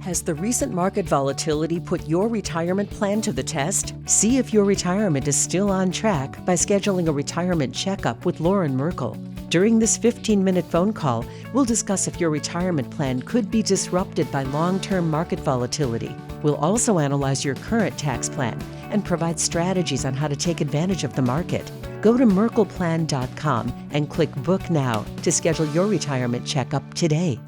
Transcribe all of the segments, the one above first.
Has the recent market volatility put your retirement plan to the test? See if your retirement is still on track by scheduling a retirement checkup with Loren Merkle. During this 15-minute phone call, we'll discuss if your retirement plan could be disrupted by long-term market volatility. We'll also analyze your current tax plan and provide strategies on how to take advantage of the market. Go to merkleplan.com and click Book Now to schedule your retirement checkup today.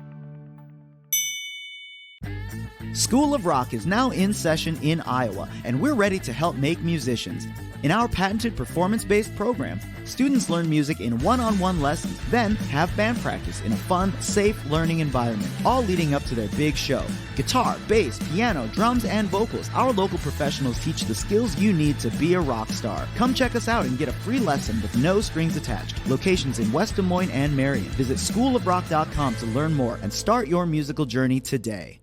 School of Rock is now in session in Iowa, and we're ready to help make musicians. In our patented performance-based program, students learn music in one-on-one lessons, then have band practice in a fun, safe learning environment, all leading up to their big show. Guitar, bass, piano, drums, and vocals, our local professionals teach the skills you need to be a rock star. Come check us out and get a free lesson with no strings attached. Locations in West Des Moines and Marion. Visit schoolofrock.com to learn more and start your musical journey today.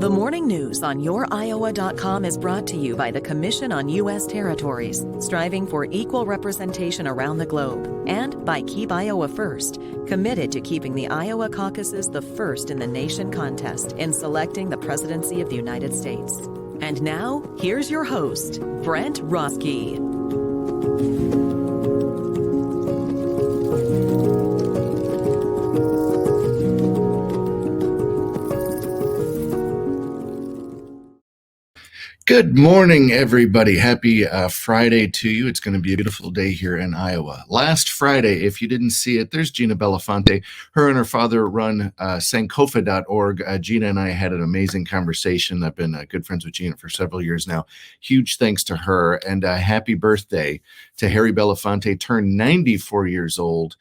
The morning news on YourIowa.com is brought to you by the Commission on U.S. Territories, striving for equal representation around the globe, and by Keep Iowa First, committed to keeping the Iowa caucuses the first in the nation contest in selecting the presidency of the United States. And now, here's your host, Brent Roske. Good morning, everybody. Happy Friday to you. It's going to be a beautiful day here in Iowa. Last Friday, if you didn't see it, there's Gina Belafonte. Her and her father run Sankofa.org. Gina and I had an amazing conversation. I've been good friends with Gina for several years now. Huge thanks to her, and happy birthday to Harry Belafonte. Turned 94 years old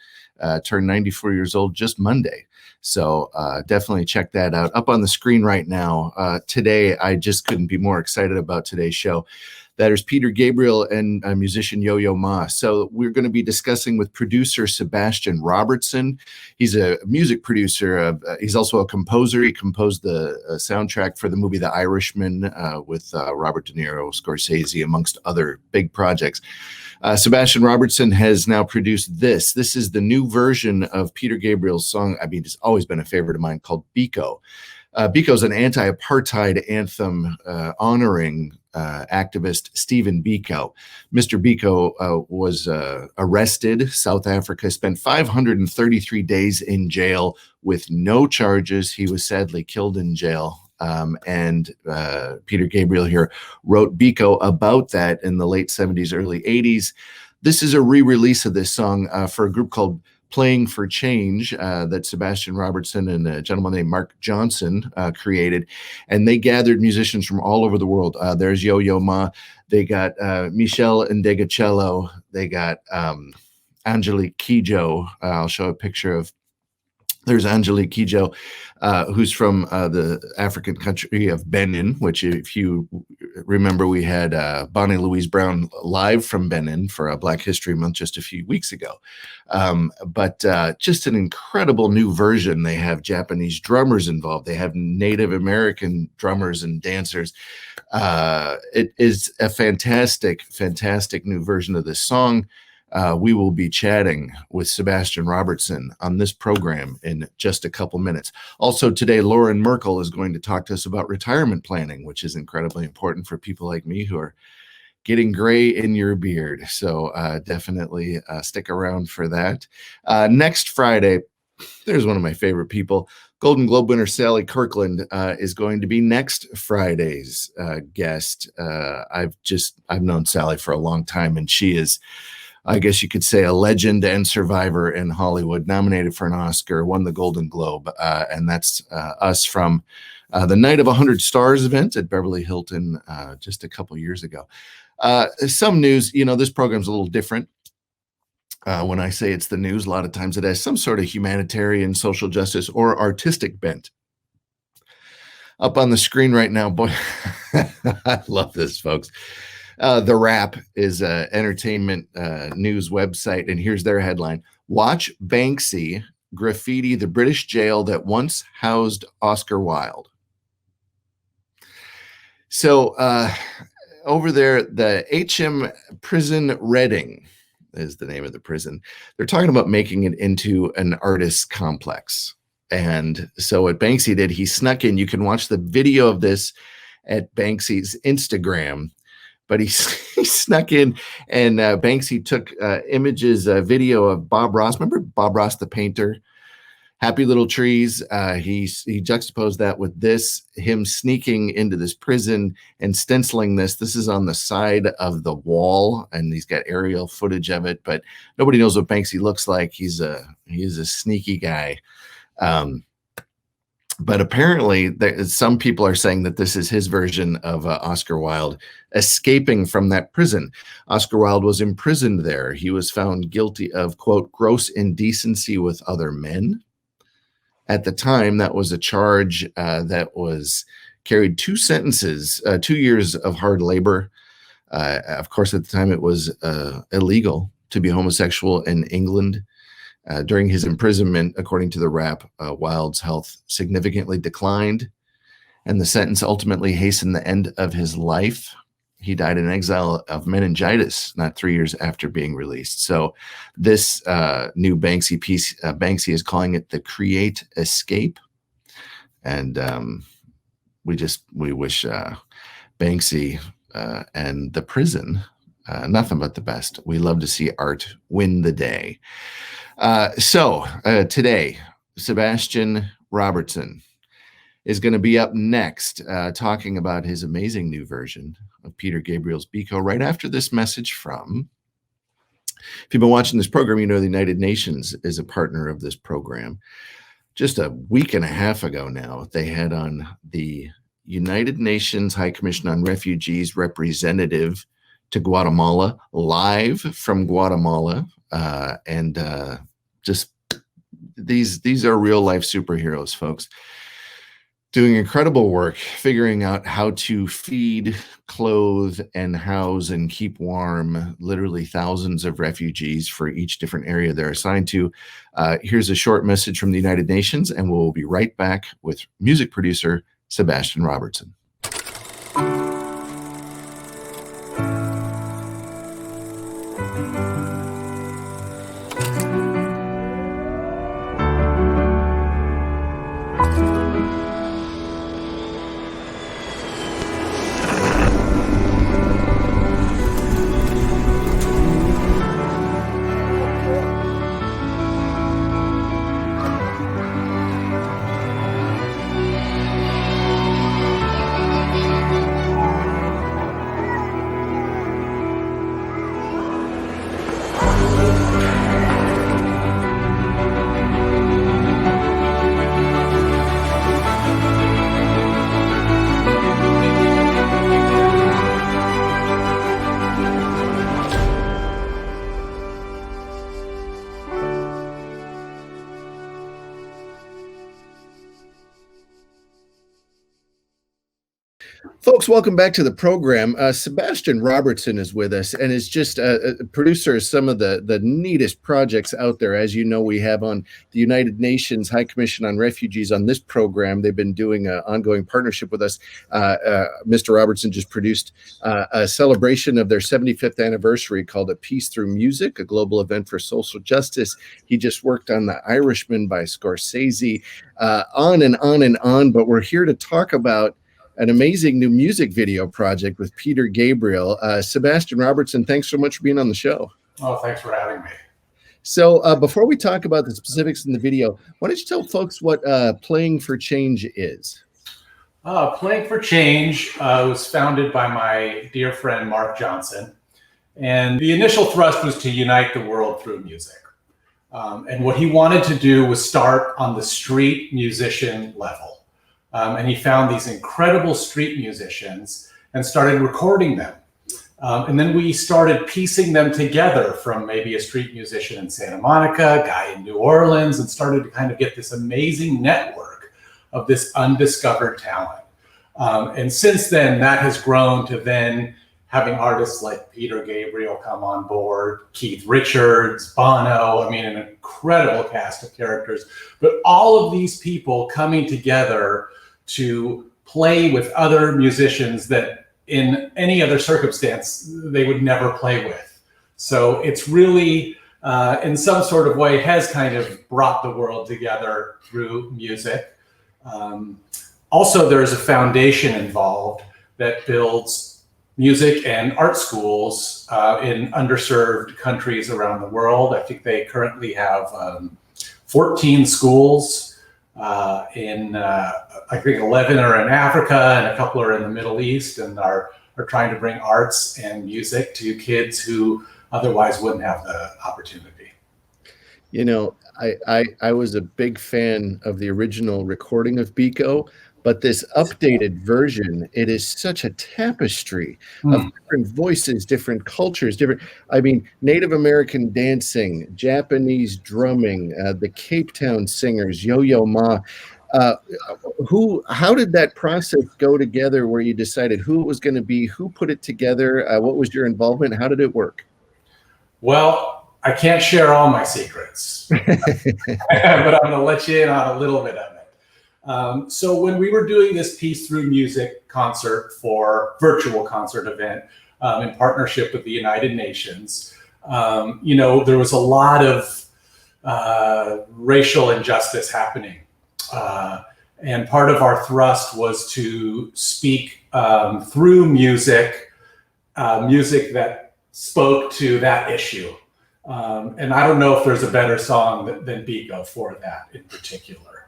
just Monday. So definitely check that out. Up on the screen right now. Today, I just couldn't be more excited about today's show. That is Peter Gabriel and musician Yo-Yo Ma. So we're going to be discussing with producer Sebastian Robertson. He's a music producer. He's also a composer. He composed the soundtrack for the movie The Irishman with Robert De Niro, Scorsese, amongst other big projects. Sebastian Robertson has now produced this. This is the new version of Peter Gabriel's song. I mean, it's always been a favorite of mine, called Biko. Biko is an anti-apartheid anthem honoring activist Stephen Biko. Mr. Biko was arrested, South Africa, spent 533 days in jail with no charges. He was sadly killed in jail. And Peter Gabriel here wrote Biko about that in the late 70s, early 80s. This is a re-release of this song for a group called Playing for Change that Sebastian Robertson and a gentleman named Mark Johnson created. And they gathered musicians from all over the world. There's Yo-Yo Ma. They got Meshell Ndegeocello. They got Angelique Kidjo. I'll show a picture of. There's Angelique Kidjo, who's from the African country of Benin, which, if you remember, we had Bonnie Louise Brown live from Benin for Black History Month just a few weeks ago. But just an incredible new version. They have Japanese drummers involved. They have Native American drummers and dancers. It is a fantastic, fantastic new version of this song. We will be chatting with Sebastian Robertson on this program in just a couple minutes. Also today, Loren Merkle is going to talk to us about retirement planning, which is incredibly important for people like me who are getting gray in your beard. So definitely stick around for that. Next Friday, there's one of my favorite people. Golden Globe winner Sally Kirkland is going to be next Friday's guest. I've known Sally for a long time, and she is, I guess you could say, a legend and survivor in Hollywood, nominated for an Oscar, won the Golden Globe. And that's us from the Night of 100 Stars event at Beverly Hilton just a couple years ago. Some news, this program's a little different. When I say it's the news, a lot of times it has some sort of humanitarian, social justice, or artistic bent. Up on the screen right now, boy, I love this, folks. The Wrap is an entertainment news website, and here's their headline: Watch Banksy graffiti the British jail that once housed Oscar Wilde. So over there, the HM Prison Reading is the name of the prison. They're talking about making it into an artist complex. And so what Banksy did, he snuck in. You can watch the video of this at Banksy's Instagram. But he snuck in, and Banksy took images, video of Bob Ross. Remember Bob Ross, the painter? Happy Little Trees. He juxtaposed that with this, him sneaking into this prison and stenciling this. This is on the side of the wall, and he's got aerial footage of it, but nobody knows what Banksy looks like. He's a sneaky guy. But apparently, some people are saying that this is his version of Oscar Wilde escaping from that prison. Oscar Wilde was imprisoned there. He was found guilty of, quote, gross indecency with other men. At the time, that was a charge that was carried 2 sentences, 2 years of hard labor. Of course, at the time, it was illegal to be homosexual in England. During his imprisonment, according to the Rap, Wilde's health significantly declined, and the sentence ultimately hastened the end of his life. He died in exile of meningitis not 3 years after being released. So this new Banksy piece, Banksy is calling it the Create Escape. And we wish Banksy and the prison nothing but the best. We love to see art win the day. So today, Sebastian Robertson is going to be up next talking about his amazing new version of Peter Gabriel's Biko right after this message from, if you've been watching this program, you know the United Nations is a partner of this program. Just a week and a half ago now, they had on the United Nations High Commission on Refugees representative to Guatemala, live from Guatemala, and just these are real life superheroes, folks, doing incredible work, figuring out how to feed, clothe, and house and keep warm literally thousands of refugees for each different area they're assigned to. Here's a short message from the United Nations, and we'll be right back with music producer Sebastian Robertson. Folks, welcome back to the program. Sebastian Robertson is with us and is just a producer of some of the neatest projects out there. As you know, we have on the United Nations High Commission on Refugees on this program. They've been doing an ongoing partnership with us. Mr. Robertson just produced a celebration of their 75th anniversary called A Peace Through Music, a global event for social justice. He just worked on The Irishman by Scorsese, on and on and on. But we're here to talk about an amazing new music video project with Peter Gabriel. Sebastian Robertson, thanks so much for being on the show. Oh, thanks for having me. So before we talk about the specifics in the video, why don't you tell folks what Playing for Change is? Playing for Change was founded by my dear friend, Mark Johnson. And the initial thrust was to unite the world through music. And what he wanted to do was start on the street musician level. And he found these incredible street musicians and started recording them. And then we started piecing them together from maybe a street musician in Santa Monica, a guy in New Orleans, and started to kind of get this amazing network of this undiscovered talent. And since then, that has grown to then having artists like Peter Gabriel come on board, Keith Richards, Bono, I mean, an incredible cast of characters. But all of these people coming together to play with other musicians that in any other circumstance they would never play with. So it's really, in some sort of way, has kind of brought the world together through music. Also, there's a foundation involved that builds music and art schools in underserved countries around the world. I think they currently have 14 schools in, I think 11 are in Africa and a couple are in the Middle East, and are trying to bring arts and music to kids who otherwise wouldn't have the opportunity. You know, I was a big fan of the original recording of Biko, but this updated version, it is such a tapestry of different voices, different cultures, I mean, Native American dancing, Japanese drumming, the Capetown Singers, Yo-Yo Ma. How did that process go together where you decided who it was going to be, who put it together, what was your involvement, how did it work? Well, I can't share all my secrets, but I'm going to let you in on a little bit of it. So when we were doing this Peace Through Music concert virtual concert event in partnership with the United Nations, there was a lot of racial injustice happening. And part of our thrust was to speak through music that spoke to that issue. And I don't know if there's a better song than Biko for that in particular.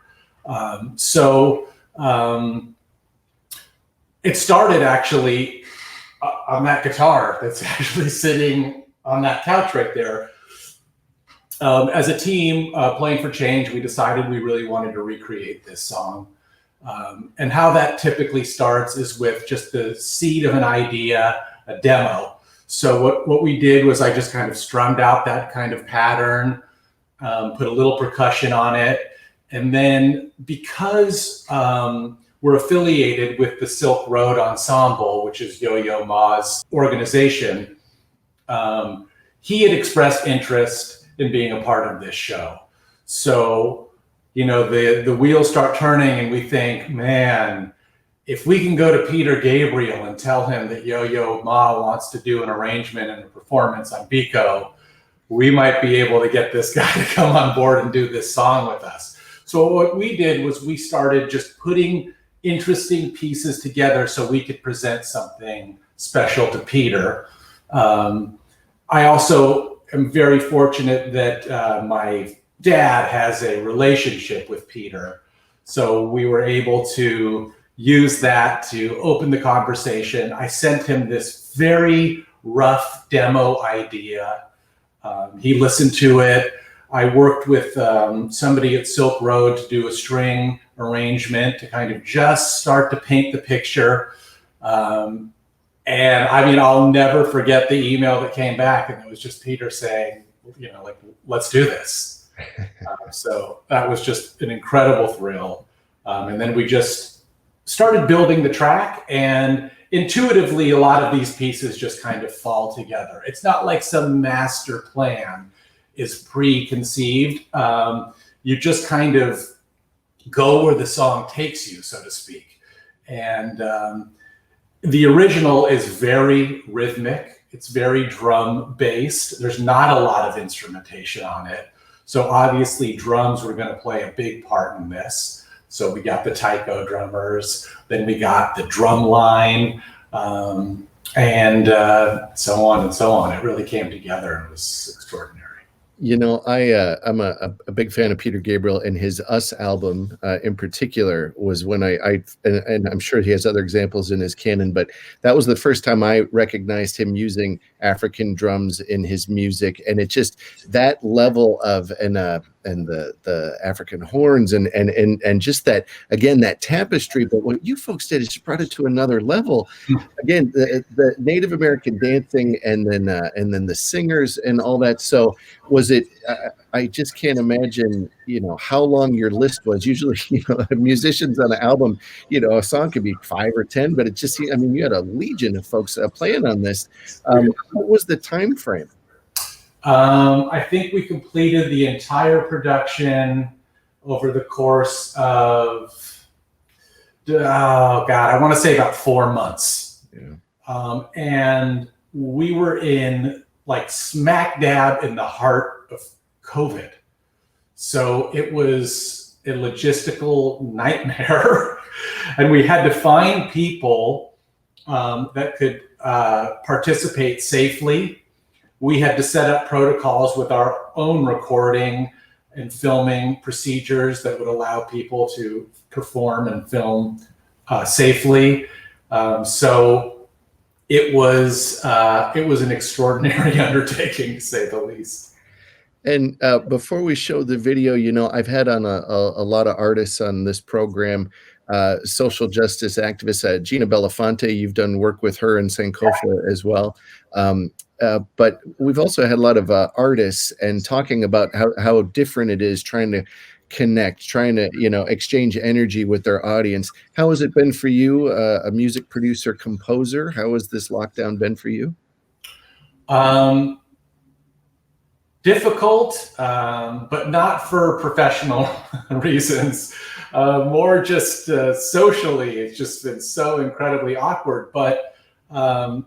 It started actually on that guitar that's actually sitting on that couch right there. As a team playing for change, we decided we really wanted to recreate this song. And how that typically starts is with just the seed of an idea, a demo. So what we did was I just kind of strummed out that kind of pattern, put a little percussion on it. And then because we're affiliated with the Silk Road Ensemble, which is Yo-Yo Ma's organization, he had expressed interest in being a part of this show. So, the wheels start turning and we think, man, if we can go to Peter Gabriel and tell him that Yo-Yo Ma wants to do an arrangement and a performance on Biko, we might be able to get this guy to come on board and do this song with us. So what we did was we started just putting interesting pieces together so we could present something special to Peter. I also am very fortunate that my dad has a relationship with Peter. So we were able to use that to open the conversation. I sent him this very rough demo idea. He listened to it. I worked with somebody at Silk Road to do a string arrangement to kind of just start to paint the picture. And I mean, I'll never forget the email that came back, and it was just Peter saying, let's do this. So that was just an incredible thrill. And then we just started building the track, and intuitively, a lot of these pieces just kind of fall together. It's not like some master plan is preconceived. You just kind of go where the song takes you, so to speak. And the original is very rhythmic. It's very drum based. There's not a lot of instrumentation on it. So obviously drums were going to play a big part in this. So we got the taiko drummers, then we got the drum line, and so on and so on. It really came together and it was extraordinary. I'm a big fan of Peter Gabriel, and his Us album in particular was when and I'm sure he has other examples in his canon, but that was the first time I recognized him using African drums in his music, and it just that level of and the African horns and just that, again, that tapestry. But what you folks did is just brought it to another level. Again, the Native American dancing, and then the singers and all that. So was it? I just can't imagine, how long your list was. Usually, musicians on an album, a song could be 5 or 10, but it just, you had a legion of folks playing on this. What was the time frame? I think we completed the entire production over the course of, I want to say about 4 months. Yeah. And we were in like smack dab in the heart of COVID. So it was a logistical nightmare. And we had to find people that could participate safely. We had to set up protocols with our own recording and filming procedures that would allow people to perform and film safely. So it was an extraordinary undertaking, to say the least. And before we show the video, you know, I've had on a lot of artists on this program, social justice activist Gina Belafonte. You've done work with her in Sankofa as well. But we've also had a lot of artists and talking about how different it is trying to connect, trying to, you know, exchange energy with their audience. How has it been for you, a music producer, composer? How has this lockdown been for you? Difficult, but not for professional reasons. More just socially, it's just been so incredibly awkward. But I'm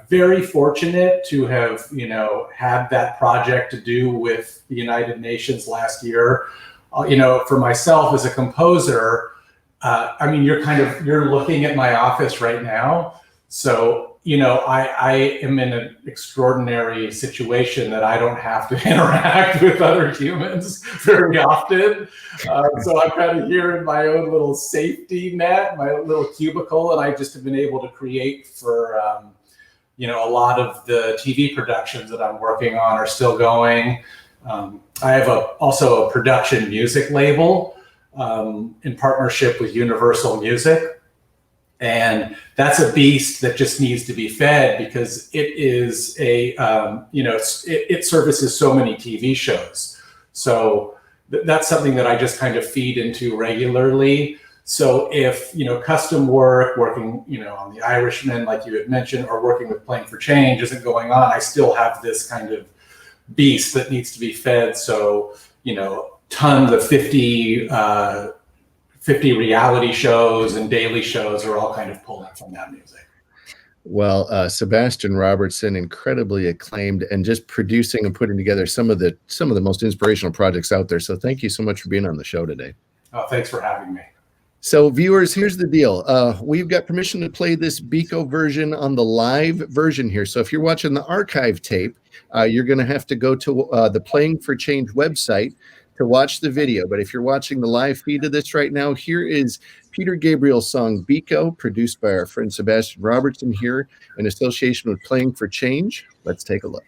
very fortunate to have, you know, had that project to do with the United Nations last year. You know, for myself as a composer, I mean, you're looking at my office right now. So, you know, I am in an extraordinary situation that I don't have to interact with other humans very often. So I'm kind of here in my own little safety net, my little cubicle, and I just have been able to create for, you know, a lot of the TV productions that I'm working on are still going. I have also a production music label in partnership with Universal Music. And that's a beast that just needs to be fed because it is a, you know, it services so many TV shows. So that's something that I just kind of feed into regularly. So if, you know, custom work, working, you know, on the Irishman, like you had mentioned, or working with Playing for Change isn't going on, I still have this kind of beast that needs to be fed. So, you know, tons of 50 reality shows and daily shows are all kind of pulling from that music. Well, Sebastian Robertson, incredibly acclaimed, and just producing and putting together some of the most inspirational projects out there. So thank you so much for being on the show today. Oh, thanks for having me. So viewers, here's the deal. We've got permission to play this Biko version on the live version here. So if you're watching the archive tape, you're going to have to go to the Playing for Change website to watch the video. But if you're watching the live feed of this right now, here is Peter Gabriel's song Biko, produced by our friend Sebastian Robertson here in association with Playing for Change. Let's take a look.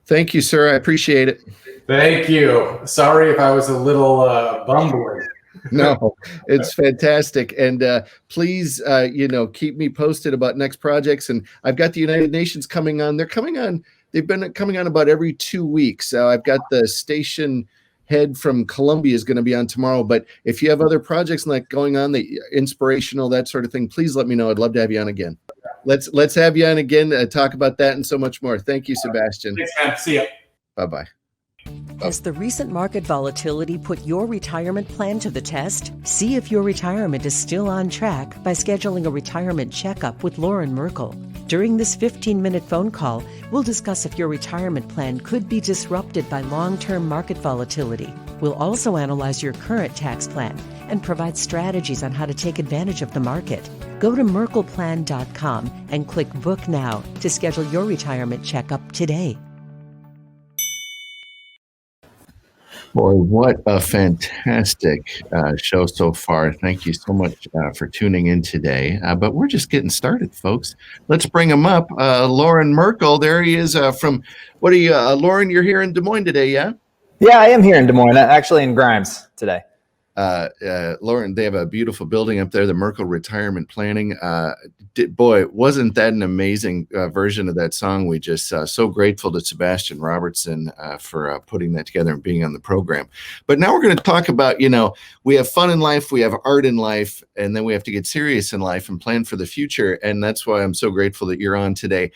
Thank you, sir. I appreciate it. Thank you. Sorry if I was a little bumbling. No, it's fantastic. And please, you know, keep me posted about next projects. And I've got the United Nations coming on. They're coming on. They've been coming on about every 2 weeks. I've got the station head from Colombia is going to be on tomorrow. But if you have other projects like going on, the inspirational, that sort of thing, please let me know. I'd love to have you on again. Let's have you on again, talk about that and so much more. Thank you, Sebastian. Thanks, man. See ya. Bye-bye. Has the recent market volatility put your retirement plan to the test? See if your retirement is still on track by scheduling a retirement checkup with Loren Merkle. During this 15-minute phone call, we'll discuss if your retirement plan could be disrupted by long-term market volatility. We'll also analyze your current tax plan and provide strategies on how to take advantage of the market. Go to merkleplan.com and click Book Now to schedule your retirement checkup today. Boy, what a fantastic show so far. Thank you so much for tuning in today. But we're just getting started, folks. Let's bring him up. Loren Merkle, there he is from, what are you, Loren, you're here in Des Moines today, yeah? Yeah, I am here in Des Moines, actually in Grimes today. Loren, they have a beautiful building up there, the Merkel Retirement Planning. Boy, wasn't that an amazing version of that song we just saw? So grateful to Sebastian Robertson for putting that together and being on the program. But now we're going to talk about, you know, we have fun in life, we have art in life, and then we have to get serious in life and plan for the future. And that's why I'm so grateful that you're on today.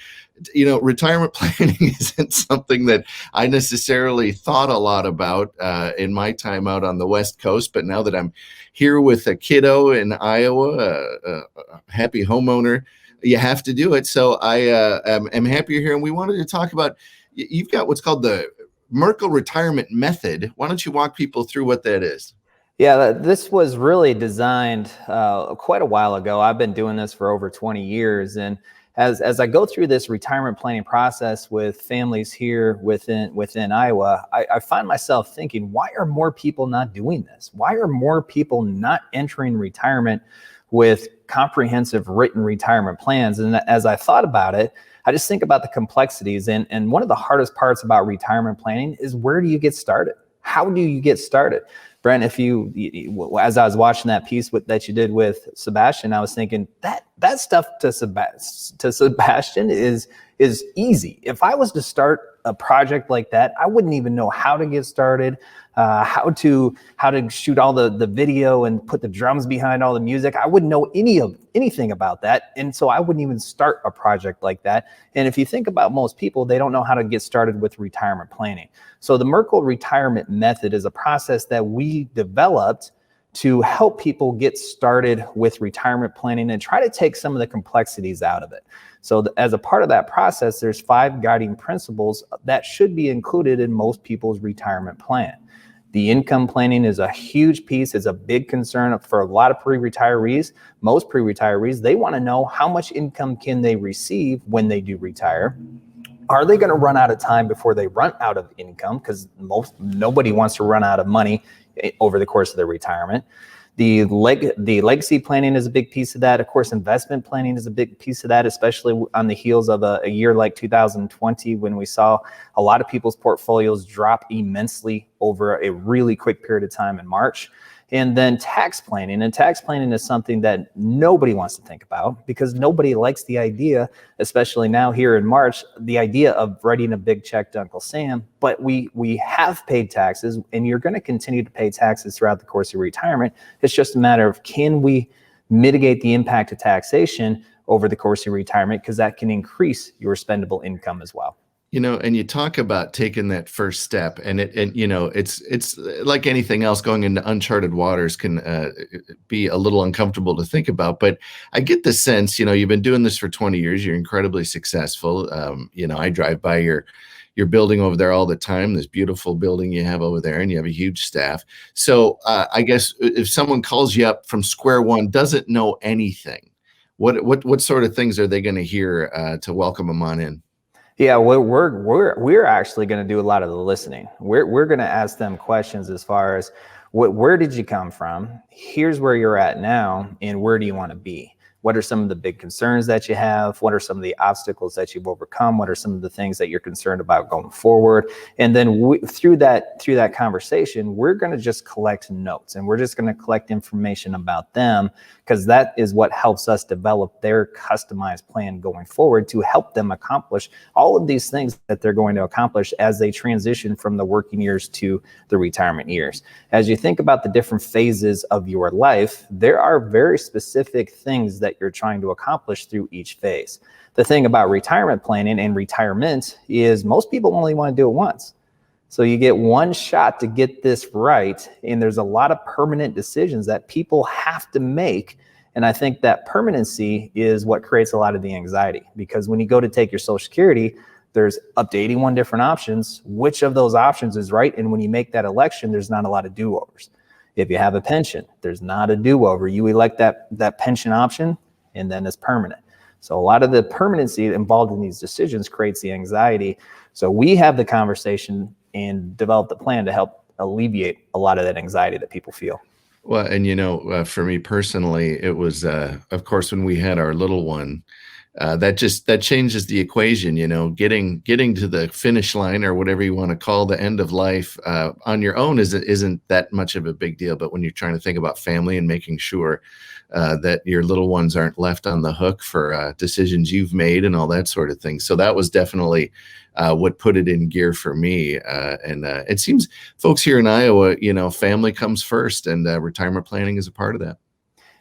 retirement planning isn't something that I necessarily thought a lot about in my time out on the West Coast. But now that I'm here with a kiddo in Iowa, a happy homeowner, you have to do it. So I am happy you're here. And we wanted to talk about, you've got what's called the Merkel retirement method. Why don't you walk people through what that is? Yeah, this was really designed quite a while ago. I've been doing this for over 20 years. And as I go through this retirement planning process with families here within Iowa, I find myself thinking, why are more people not doing this? Why are more people not entering retirement with comprehensive written retirement plans? And as I thought about it, I just think about the complexities. And one of the hardest parts about retirement planning is, where do you get started? How do you get started? Brent, as I was watching that piece that you did with Sebastian, I was thinking that stuff to Sebastian is easy. If I was to start a project like that, I wouldn't even know how to get started, how to shoot all the video and put the drums behind all the music. I wouldn't know anything about that. And so I wouldn't even start a project like that. And if you think about most people, they don't know how to get started with retirement planning. So the Merkel retirement method is a process that we developed to help people get started with retirement planning and try to take some of the complexities out of it. So as a part of that process, there's 5 guiding principles that should be included in most people's retirement plan. The income planning is a huge piece, is a big concern for a lot of pre-retirees. Most pre-retirees, they want to know how much income can they receive when they do retire. Are they going to run out of time before they run out of income? Because nobody wants to run out of money over the course of their retirement. The legacy planning is a big piece of that. Of course, investment planning is a big piece of that, especially on the heels of a year like 2020, when we saw a lot of people's portfolios drop immensely over a really quick period of time in March. And then tax planning. And tax planning is something that nobody wants to think about, because nobody likes the idea, especially now here in March, the idea of writing a big check to Uncle Sam. But we have paid taxes, and you're going to continue to pay taxes throughout the course of retirement. It's just a matter of, can we mitigate the impact of taxation over the course of retirement, because that can increase your spendable income as well. And you talk about taking that first step, and it's like anything else, going into uncharted waters can be a little uncomfortable to think about. But I get the sense, you've been doing this for 20 years. You're incredibly successful. I drive by your building over there all the time, this beautiful building you have over there, and you have a huge staff. So I guess if someone calls you up from square one, doesn't know anything, what sort of things are they going to hear to welcome them on in? Yeah, we're actually going to do a lot of the listening. We're going to ask them questions as far as, where did you come from? Here's where you're at now, and where do you want to be? What are some of the big concerns that you have? What are some of the obstacles that you've overcome? What are some of the things that you're concerned about going forward? And then through that conversation, we're going to just collect notes, and we're just going to collect information about them, because that is what helps us develop their customized plan going forward to help them accomplish all of these things that they're going to accomplish as they transition from the working years to the retirement years. As you think about the different phases of your life, there are very specific things that you're trying to accomplish through each phase. The thing about retirement planning and retirement is, most people only want to do it once. So you get one shot to get this right, and there's a lot of permanent decisions that people have to make. And I think that permanency is what creates a lot of the anxiety, because when you go to take your Social Security, there's up to 81 different options. Which of those options is right? And when you make that election, there's not a lot of do-overs. If you have a pension, there's not a do-over. You elect that pension option, and then it's permanent. So a lot of the permanency involved in these decisions creates the anxiety. So we have the conversation and develop the plan to help alleviate a lot of that anxiety that people feel. Well, and for me personally, it was, of course, when we had our little one, that changes the equation. Getting to the finish line, or whatever you want to call the end of life, on your own isn't that much of a big deal. But when you're trying to think about family and making sure that your little ones aren't left on the hook for decisions you've made and all that sort of thing. So that was definitely what put it in gear for me. And it seems folks here in Iowa, family comes first, and retirement planning is a part of that.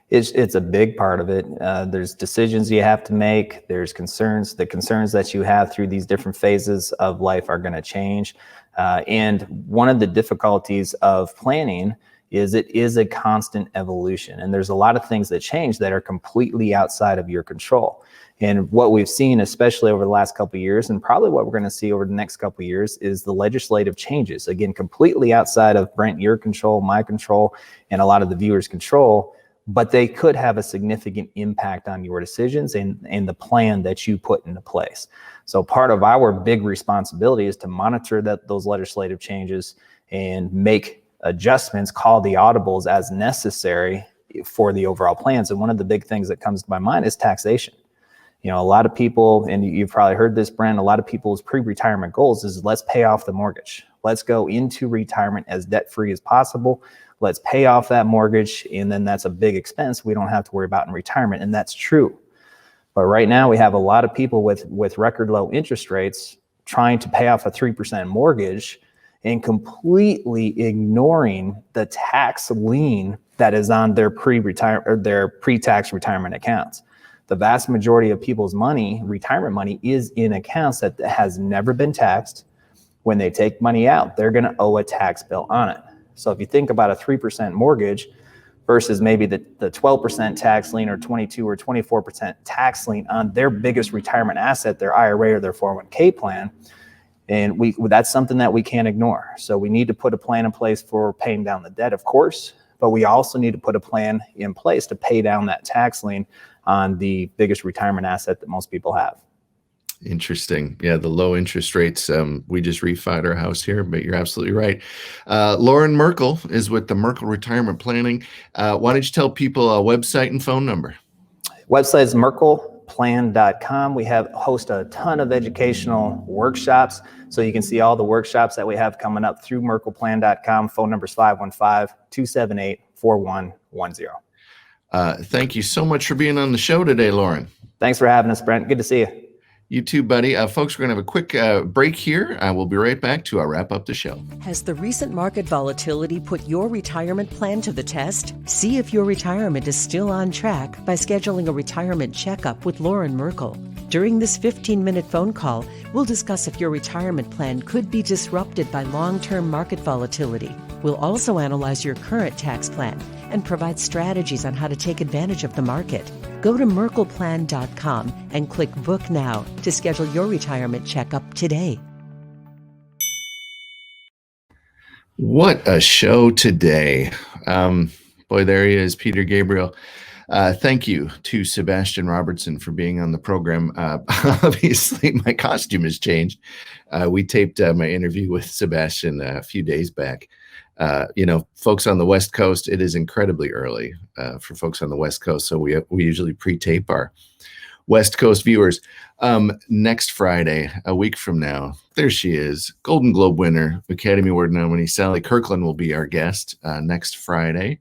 It's a big part of it. There's decisions you have to make. There's concerns. The concerns that you have through these different phases of life are going to change. And one of the difficulties of planning is it is a constant evolution. And there's a lot of things that change that are completely outside of your control. And what we've seen, especially over the last couple of years, and probably what we're going to see over the next couple of years, is the legislative changes. Again, completely outside of, Brent, your control, my control, and a lot of the viewers' control, but they could have a significant impact on your decisions and the plan that you put into place. So part of our big responsibility is to monitor those legislative changes and make adjustments, call the audibles as necessary for the overall plans. And one of the big things that comes to my mind is taxation. You know, a lot of people, and you've probably heard this, Brent, a lot of people's pre-retirement goals is let's pay off the mortgage. Let's go into retirement as debt-free as possible. Let's pay off that mortgage, and then that's a big expense we don't have to worry about in retirement, and that's true. But right now we have a lot of people with record low interest rates trying to pay off a 3% mortgage and completely ignoring the tax lien that is on their pre-tax retirement accounts. The vast majority of people's money, retirement money, is in accounts that has never been taxed. When they take money out, they're going to owe a tax bill on it. So if you think about a 3% mortgage versus maybe the 12% tax lien or 22 or 24% tax lien on their biggest retirement asset, their IRA or their 401k plan, and that's something that we can't ignore. So we need to put a plan in place for paying down the debt, of course, but we also need to put a plan in place to pay down that tax lien on the biggest retirement asset that most people have. Interesting. Yeah, the low interest rates. We just refied our house here, but you're absolutely right. Loren Merkle is with the Merkel Retirement Planning. Why don't you tell people a website and phone number? Website is merkelplan.com. We host a ton of educational workshops, so you can see all the workshops that we have coming up through merkelplan.com. Phone number is 515-278-4110. Thank you so much for being on the show today, Loren. Thanks for having us, Brent. Good to see you. You too, buddy. Folks, we're going to have a quick break here. We'll be right back to wrap up the show. Has the recent market volatility put your retirement plan to the test? See if your retirement is still on track by scheduling a retirement checkup with Loren Merkle. During this 15-minute phone call, we'll discuss if your retirement plan could be disrupted by long-term market volatility. We'll also analyze your current tax plan and provide strategies on how to take advantage of the market. Go to merkelplan.com and click Book Now to schedule your retirement checkup today. What a show today. Boy, there he is, Peter Gabriel. Thank you to Sebastian Robertson for being on the program. Obviously, my costume has changed. We taped my interview with Sebastian a few days back. Folks on the West Coast, it is incredibly early for folks on the West Coast, so we usually pre-tape our West Coast viewers. Next Friday, a week from now, there she is, Golden Globe winner, Academy Award nominee Sally Kirkland will be our guest next Friday.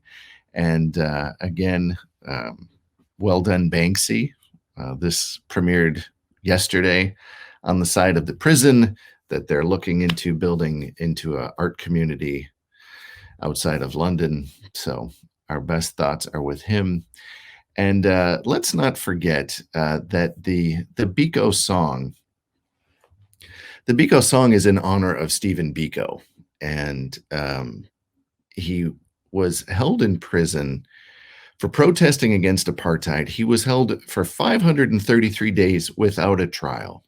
And again, well done, Banksy. This premiered yesterday on the side of the prison that they're looking into building into an art community outside of London. So our best thoughts are with him. And let's not forget that the Biko song is in honor of Stephen Biko. And he was held in prison for protesting against apartheid. He was held for 533 days without a trial.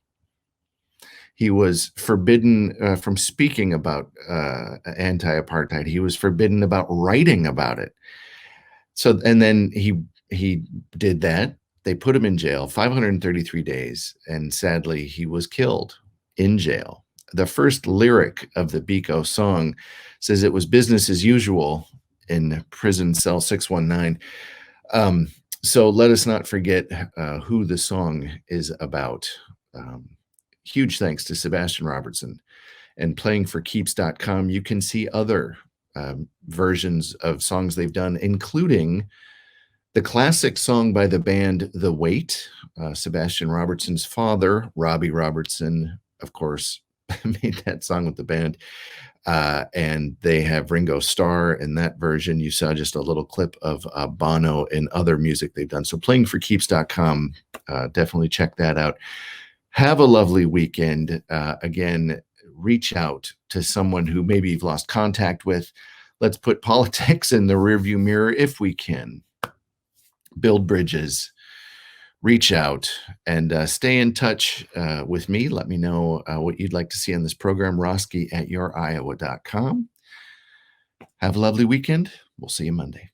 He was forbidden from speaking about anti-apartheid. He was forbidden about writing about it. So, and then he did that. They put him in jail 533 days, and sadly, he was killed in jail. The first lyric of the Biko song says it was business as usual in prison cell 619. So let us not forget who the song is about. Huge thanks to Sebastian Robertson. And playingforkeeps.com, you can see other versions of songs they've done, including the classic song by the band The Weight. Sebastian Robertson's father, Robbie Robertson, of course, made that song with the band. and they have Ringo Starr in that version. You saw just a little clip of Bono and other music they've done. So playingforkeeps.com, definitely check that out. Have a lovely weekend. Again, reach out to someone who maybe you've lost contact with. Let's put politics in the rearview mirror if we can. Build bridges. Reach out and stay in touch with me. Let me know what you'd like to see on this program, Roske@youriowa.com. Have a lovely weekend. We'll see you Monday.